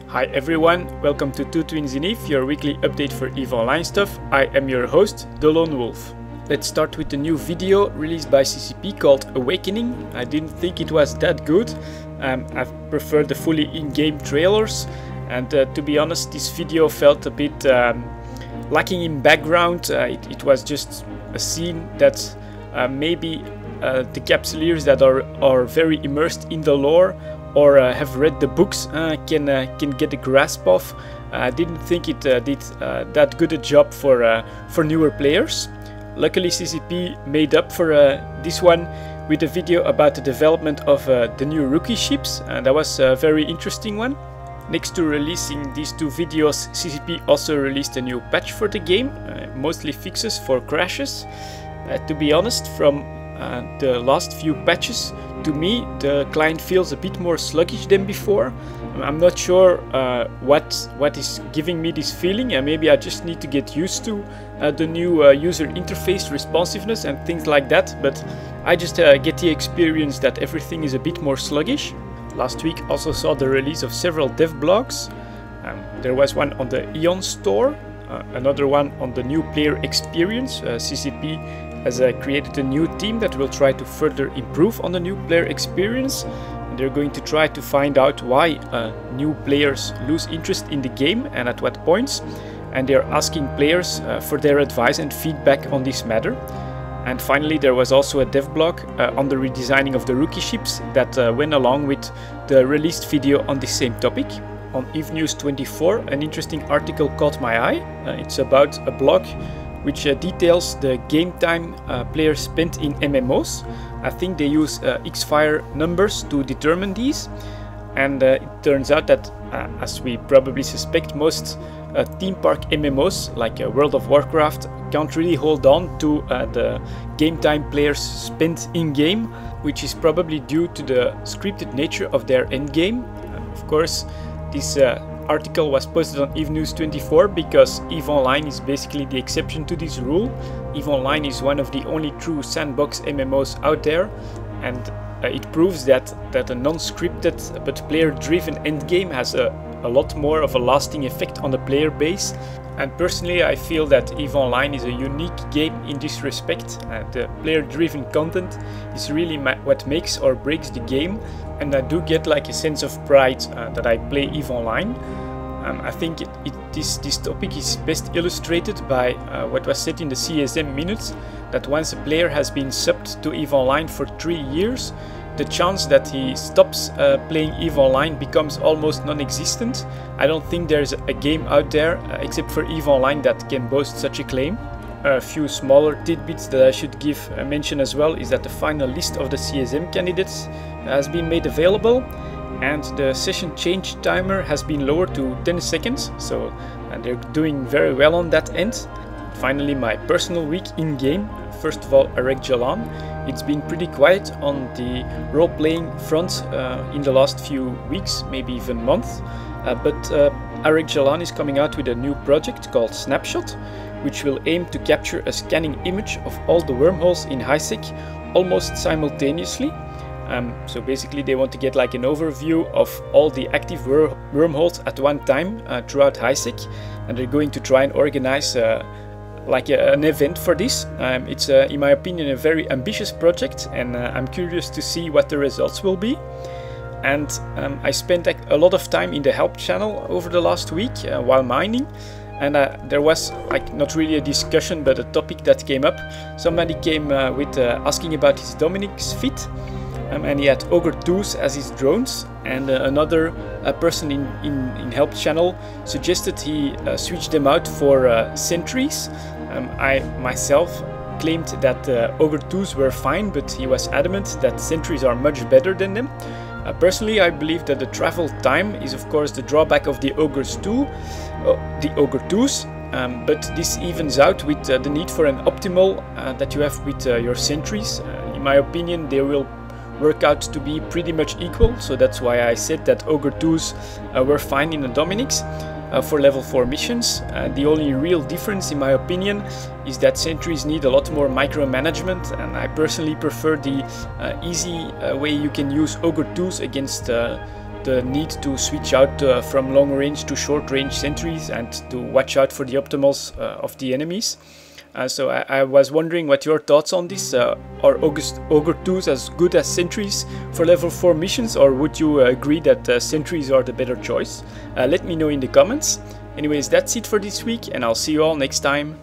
Hi everyone, welcome to TwoTwins in EVE, your weekly update for EVE Online stuff. I am your host, delonewolf. Let's start with the new video released by CCP called Awakening. I didn't think it was that good. I prefer the fully in-game trailers, and to be honest, this video felt a bit lacking in background. It was just a scene that maybe the capsuleers that are very immersed in the lore or have read the books can get a grasp of. I didn't think it did that good a job for newer players. Luckily CCP made up for this one with a video about the development of the new rookie ships, and that was a very interesting one. Next to releasing these two videos, CCP also released a new patch for the game, mostly fixes for crashes. To be honest, from the last few patches, to me the client feels a bit more sluggish than before. I'm not sure what is giving me this feeling, and maybe I just need to get used to the new user interface responsiveness and things like that, but I just get the experience that everything is a bit more sluggish. Last week also saw the release of several dev blogs. There was one on the Eon store, another one on the new player experience. CCP has created a new team that will try to further improve on the new player experience. They're going to try to find out why new players lose interest in the game and at what points, and they're asking players for their advice and feedback on this matter. And finally, there was also a dev blog on the redesigning of the rookie ships that went along with the released video on the same topic. On evenews 24, an interesting article caught my eye. It's about a blog which details the game time players spent in MMOs. I think they use X-Fire numbers to determine these, and it turns out that, as we probably suspect, most theme park MMOs like World of Warcraft can't really hold on to the game time players spent in-game, which is probably due to the scripted nature of their endgame. Of course, this article was posted on evenews 24 because EVE Online is basically the exception to this rule. EVE Online is one of the only true sandbox MMOs out there, and it proves that a non-scripted but player-driven endgame has a lot more of a lasting effect on the player base. And personally, I feel that EVE Online is a unique game in this respect. The player-driven content is really what makes or breaks the game, and I do get like a sense of pride that I play EVE Online. I think this topic is best illustrated by what was said in the CSM minutes, that once a player has been subbed to EVE Online for 3 years, the chance that he stops playing EVE Online becomes almost non-existent. I don't think there's a game out there except for EVE Online that can boast such a claim. A few smaller tidbits that I should give a mention as well is that the final list of the CSM candidates has been made available, and the session change timer has been lowered to 10 seconds, so they're doing very well on that end. Finally, my personal week in game. First of all, Arek Jalan. It's been pretty quiet on the role-playing front in the last few weeks, maybe even months, but Arek Jalan is coming out with a new project called Snapshot, which will aim to capture a scanning image of all the wormholes in HiSec almost simultaneously. So basically they want to get like an overview of all the active wormholes at one time throughout HiSec, and they're going to try and organize like an event for this. It's in my opinion a very ambitious project, and I'm curious to see what the results will be. And I spent a lot of time in the help channel over the last week while mining, and there was like not really a discussion but a topic that came up. Somebody came with asking about his Dominic's fit, and he had ogre 2s as his drones, and another person in help channel suggested he switch them out for sentries. I myself claimed that ogre 2s were fine, but he was adamant that sentries are much better than them. Personally, I believe that the travel time is of course the drawback of the ogres too, the ogre 2s, but this evens out with the need for an optimal that you have with your sentries. In my opinion, they will work out to be pretty much equal, so that's why I said that ogre 2s were fine in the Dominics. For level 4 missions. The only real difference in my opinion is that sentries need a lot more micromanagement, and I personally prefer the easy way you can use ogre 2s against the need to switch out from long range to short range sentries and to watch out for the optimals of the enemies. So I was wondering what your thoughts on this. Are ogre 2s as good as sentries for level 4 missions, or would you agree that sentries are the better choice? Let me know in the comments. Anyways, that's it for this week, and I'll see you all next time.